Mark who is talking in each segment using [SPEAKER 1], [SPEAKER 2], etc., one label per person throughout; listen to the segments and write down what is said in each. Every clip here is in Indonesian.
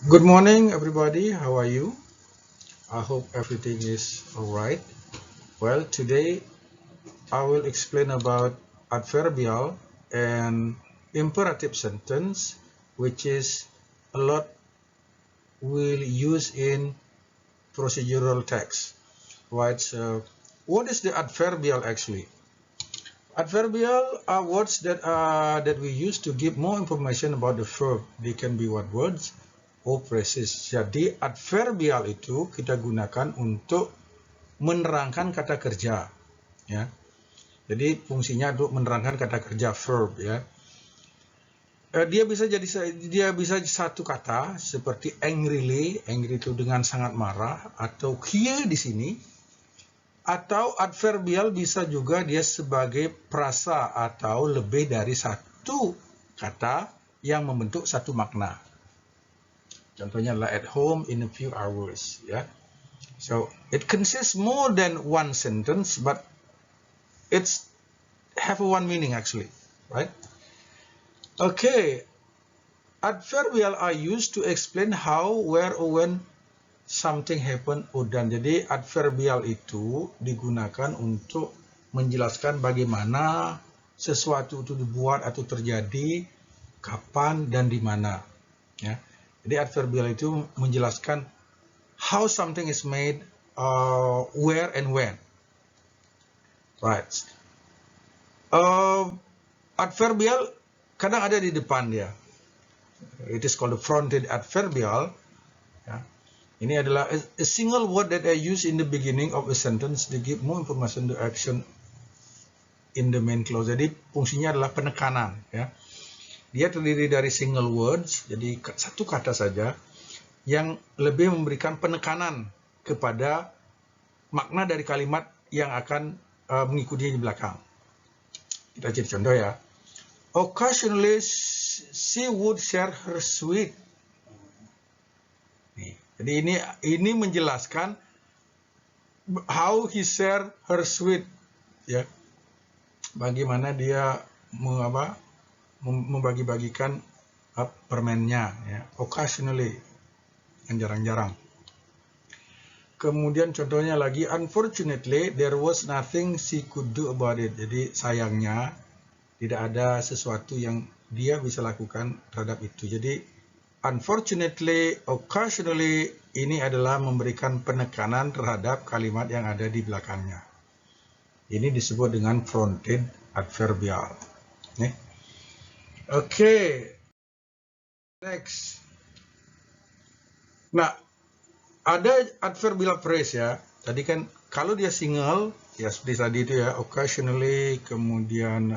[SPEAKER 1] Good morning, everybody. How are you? I hope everything is alright. Well, today I will explain about adverbial and imperative sentence, which is a lot we'll use in procedural text. Right? So, what is the adverbial actually? Adverbial are words that we use to give more information about the verb. They can be what words or phrases. Jadi adverbial itu kita gunakan untuk menerangkan kata kerja, ya. Jadi fungsinya untuk menerangkan kata kerja verb, ya. Dia bisa satu kata seperti angrily, angry itu dengan sangat marah, atau here di sini, atau adverbial bisa juga dia sebagai prasa atau lebih dari satu kata yang membentuk satu makna. Contohnya adalah at home in a few hours, ya. So it consists more than one sentence, but it's have one meaning actually, right? Okay, adverbial are used to explain how, where, or when something happen or done. Jadi adverbial itu digunakan untuk menjelaskan bagaimana sesuatu itu dibuat atau terjadi, kapan dan di mana. Ya. Jadi adverbial itu menjelaskan how something is made, where and when. Right. Adverbial kadang ada di depan dia. It is called a fronted adverbial. Ya. Ini adalah a single word that I use in the beginning of a sentence to give more information to action in the main clause. Jadi fungsinya adalah penekanan. Ya. Dia terdiri dari single words, jadi satu kata saja yang lebih memberikan penekanan kepada makna dari kalimat yang akan mengikutinya di belakang. Kita cari contoh ya. Occasionally she would share her sweet. Jadi ini menjelaskan how he share her sweet, ya. Bagaimana dia membagi-bagikan permennya, ya. Occasionally, yang jarang-jarang. Kemudian contohnya lagi, unfortunately there was nothing she could do about it. Jadi sayangnya tidak ada sesuatu yang dia bisa lakukan terhadap itu. Jadi unfortunately, occasionally ini adalah memberikan penekanan terhadap kalimat yang ada di belakangnya. Ini disebut dengan fronted adverbial. Oke. Next. Nah, ada adverbial phrase ya. Tadi kan kalau dia single, ya seperti tadi itu ya, occasionally, kemudian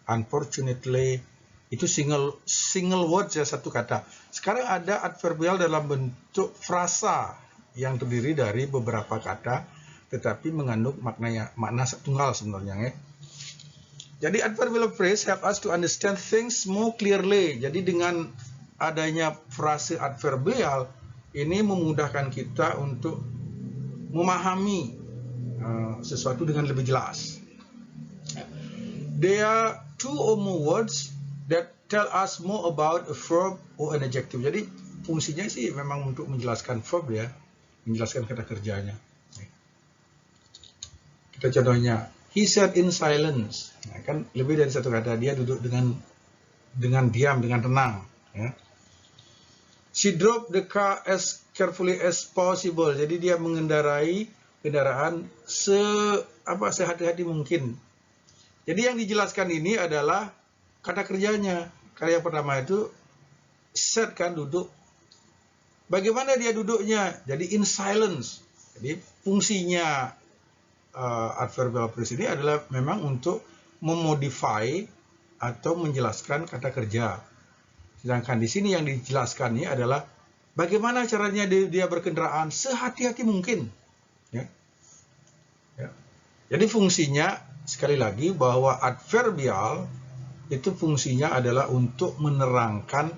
[SPEAKER 1] unfortunately, itu single word ya, satu kata. Sekarang ada adverbial dalam bentuk frasa yang terdiri dari beberapa kata tetapi mengandung makna tunggal sebenarnya ya. Jadi adverbial phrase help us to understand things more clearly. Jadi dengan adanya frase adverbial ini memudahkan kita untuk memahami sesuatu dengan lebih jelas. There are two or more words that tell us more about a verb or an adjective. Jadi fungsinya sih memang untuk menjelaskan verb ya, menjelaskan kata kerjanya. Kita contohnya, he sat in silence. Nah, kan lebih dari satu kata, dia duduk dengan diam, dengan tenang. Ya. She drove the car as carefully as possible. Jadi dia mengendarai kendaraan sehati-hati mungkin. Jadi yang dijelaskan ini adalah kata kerjanya. Kata yang pertama itu sat, kan, duduk. Bagaimana dia duduknya? Jadi in silence. Jadi fungsinya adverbial phrase ini adalah memang untuk memodify atau menjelaskan kata kerja. Sedangkan di sini yang dijelaskan ini adalah bagaimana caranya dia berkendaraan sehati-hati mungkin. Ya. Ya. Jadi fungsinya sekali lagi bahwa adverbial itu fungsinya adalah untuk menerangkan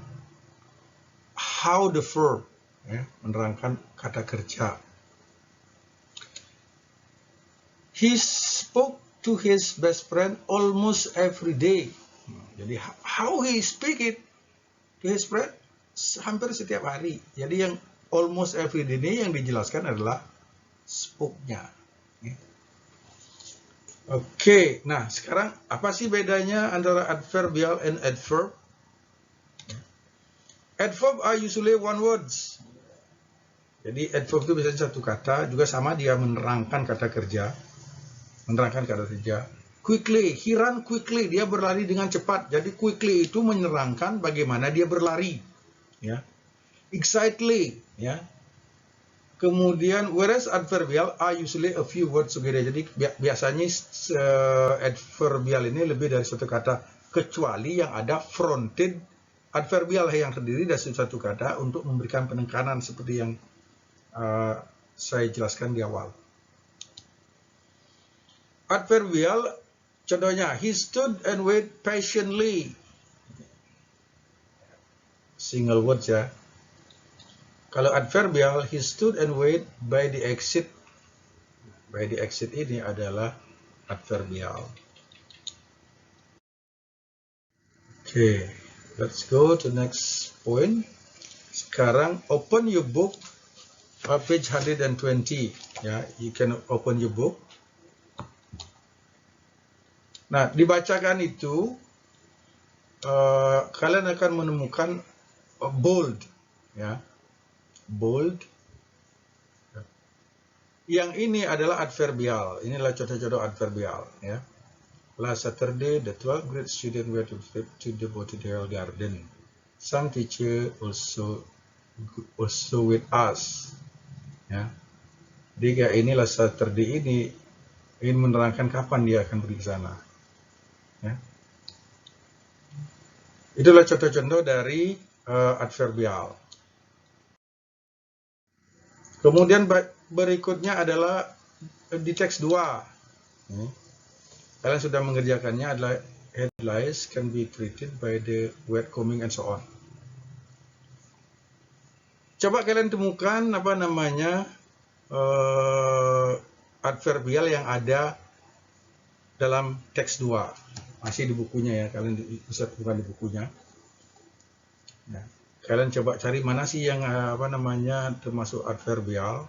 [SPEAKER 1] how the verb, ya, menerangkan kata kerja. He spoke to his best friend almost every day. Jadi how he speak it to his friend? hampir setiap hari. Jadi yang almost every day ini yang dijelaskan adalah spoke-nya. Oke, nah sekarang apa sih bedanya antara adverbial and adverb? Adverb are usually one words. Jadi adverb itu biasanya satu kata, juga sama dia menerangkan kata kerja. Menerangkan kata kerja. Quickly, he ran quickly, dia berlari dengan cepat. Jadi quickly itu menerangkan bagaimana dia berlari. Ya. Excitedly, ya. Kemudian whereas adverbial are usually a few words together. Jadi biasanya adverbial ini lebih dari satu kata, kecuali yang ada fronted adverbial yang terdiri dari satu kata untuk memberikan penekanan seperti yang saya jelaskan di awal. Adverbial, contohnya, he stood and wait patiently. Single words ya. Kalau adverbial, he stood and wait by the exit. By the exit ini adalah adverbial. Okay, let's go to next point. Sekarang open your book, page 120. Ya, you can open your book. Nah, dibacakan itu, kalian akan menemukan bold, ya. Bold. Yang ini adalah adverbial. Inilah contoh-contoh adverbial. Ya. Last Saturday, the 12th grade student were to the botanical garden. Some teacher also with us. Ya. Jadi ini last Saturday ini ingin menerangkan kapan dia akan pergi ke sana. Ya. Itulah contoh-contoh dari adverbial. Kemudian berikutnya adalah di teks 2. Kalian sudah mengerjakannya, adalah headlines can be treated by the word coming and so on. Coba kalian temukan apa namanya adverbial yang ada dalam teks 2. Masih di bukunya ya, kalian bisa temukan di bukunya. Ya. Kalian coba cari mana sih yang apa namanya termasuk adverbial.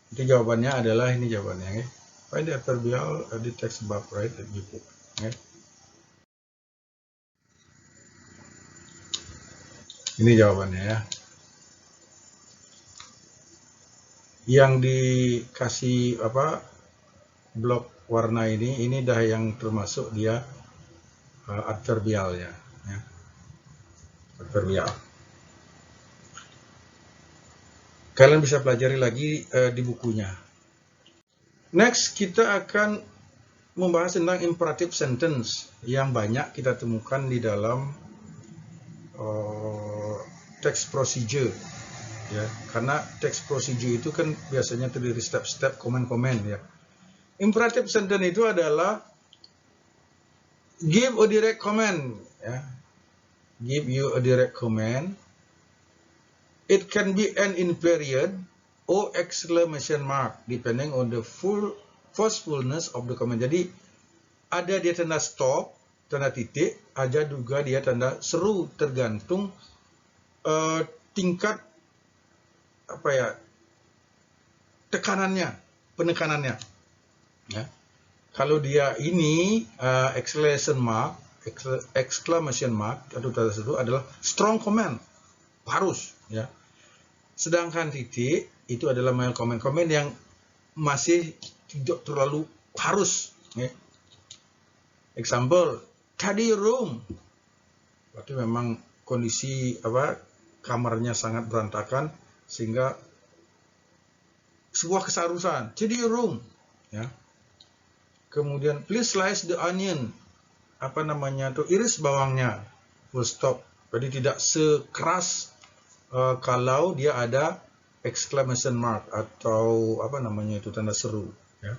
[SPEAKER 1] Itu jawabannya adalah ini jawabannya. Ya. Find the adverbial di text above, right? Di buku. Ya. Ini jawabannya ya. Yang dikasih apa blok warna ini dah yang termasuk dia adverbialnya. Ya. Adverbial. Kalian bisa pelajari lagi di bukunya. Next, kita akan membahas tentang imperative sentence yang banyak kita temukan di dalam text procedure. Ya, karena text procedure itu kan biasanya terdiri step-step, komen-komen ya. Imperative sentence itu adalah give a direct comment, ya. Give you a direct comment. It can be an in period or exclamation mark depending on the forcefulness of the comment. Jadi ada dia tanda stop, tanda titik, ada juga dia tanda seru, tergantung tingkat apa ya tekanannya, penekanannya. Ya. Kalau dia ini exclamation mark atau tanda seru adalah strong command, harus ya. Sedangkan titik itu adalah mild command, yang masih tidak terlalu harus. Ya. Example, tidy room. Berarti memang kondisi apa kamarnya sangat berantakan sehingga sebuah keseharusan. Tidy room. Ya. Kemudian please slice the onion. Apa namanya tuh, iris bawangnya. Full stop. Jadi tidak sekeras kalau dia ada exclamation mark atau apa namanya itu tanda seru. Ya.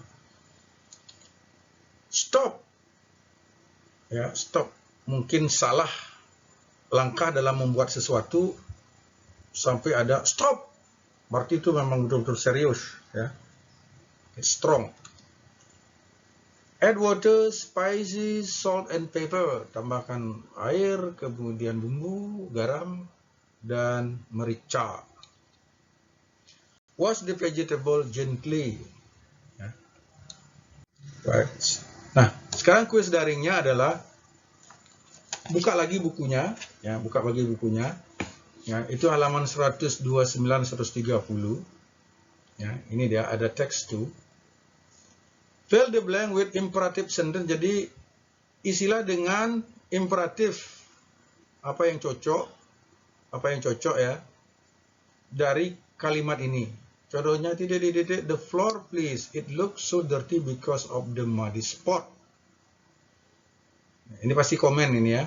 [SPEAKER 1] Stop. Ya, stop. Mungkin salah langkah dalam membuat sesuatu sampai ada stop. Berarti itu memang betul-betul serius. Ya. It's strong. Add water, spices, salt and pepper. Tambahkan air, kemudian bumbu, garam, dan merica. Wash the vegetable gently. Ya. Right. Nah, sekarang kuis daringnya adalah buka lagi bukunya, ya, buka lagi bukunya. Ya, itu halaman 129-130. Ya, ini dia ada text to. Fill the blank with imperative sentence. Jadi isilah dengan imperatif apa yang cocok ya dari kalimat ini. Contohnya titik-titik, the floor please, it looks so dirty because of the muddy spot. Ini pasti komen ini ya.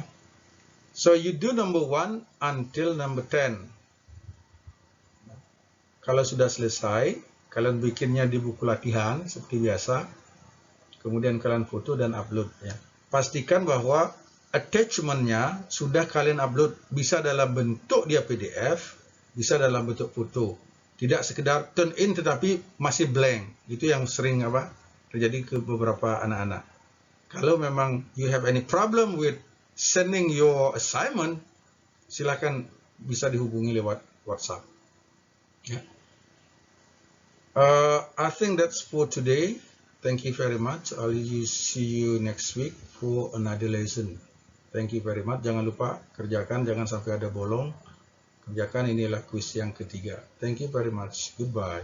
[SPEAKER 1] So you do number 1 until number 10. Kalau sudah selesai, kalian bikinnya di buku latihan seperti biasa. Kemudian kalian foto dan upload ya. Pastikan bahwa attachment-nya sudah kalian upload, bisa dalam bentuk dia PDF, bisa dalam bentuk foto. Tidak sekedar turn in tetapi masih blank. Itu yang sering terjadi ke beberapa anak-anak. Kalau memang you have any problem with sending your assignment, silakan bisa dihubungi lewat WhatsApp. Yeah. I think that's for today. Thank you very much. I'll see you next week for another lesson. Thank you very much. Jangan lupa kerjakan, jangan sampai ada bolong. Kerjakan, inilah kuis yang ketiga. Thank you very much. Goodbye.